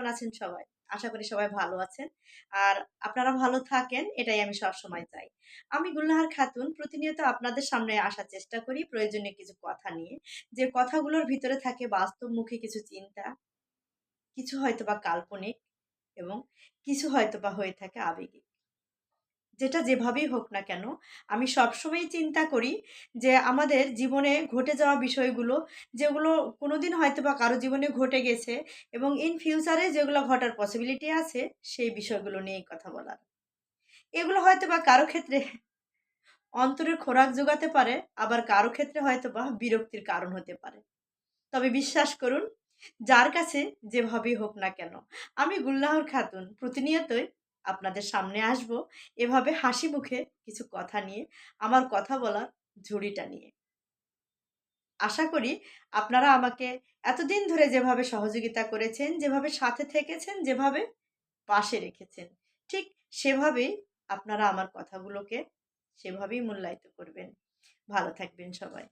কেমন আছেন সবাই? আশা করি সবাই ভালো আছেন। আর আপনারা ভালো থাকেন এটাই আমি সবসময় চাই। আমি গুলনাহার খাতুন প্রতিনিয়ত আপনাদের সামনে আসার চেষ্টা করি প্রয়োজনীয় কিছু কথা নিয়ে। যে কথাগুলোর ভিতরে থাকে বাস্তবমুখী কিছু চিন্তা, কিছু হয়তোবা কাল্পনিক এবং কিছু হয়তোবা হয়ে থাকে আবেগিক। যেটা যেভাবেই হোক না কেন, আমি সবসময়ই চিন্তা করি যে আমাদের জীবনে ঘটে যাওয়া বিষয়গুলো, যেগুলো কোনোদিন হয়তোবা কারো জীবনে ঘটে গেছে এবং ইন ফিউচারে যেগুলো ঘটার পসিবিলিটি আছে, সেই বিষয়গুলো নিয়েই কথা বলার। এগুলো হয়তোবা কারো ক্ষেত্রে অন্তরের খোরাক জোগাতে পারে, আবার কারো ক্ষেত্রে হয়তোবা বিরক্তির কারণ হতে পারে। তবে বিশ্বাস করুন, যার কাছে যেভাবেই হোক না কেন, আমি গুলনাহর খাতুন প্রতিনিয়তই আপনাদের সামনে আসব এভাবে হাসি মুখে কিছু কথা নিয়ে, আমার কথা বলার ঝুড়িটা নিয়ে। আশা করি আপনারা আমাকে এতদিন ধরে যেভাবে সহযোগিতা করেছেন, যেভাবে সাথে থেকেছেন, যেভাবে পাশে রেখেছেন, ঠিক সেভাবেই আপনারা আমার কথাগুলোকে সেভাবেই মূল্যায়িত করবেন। ভালো থাকবেন সবাই।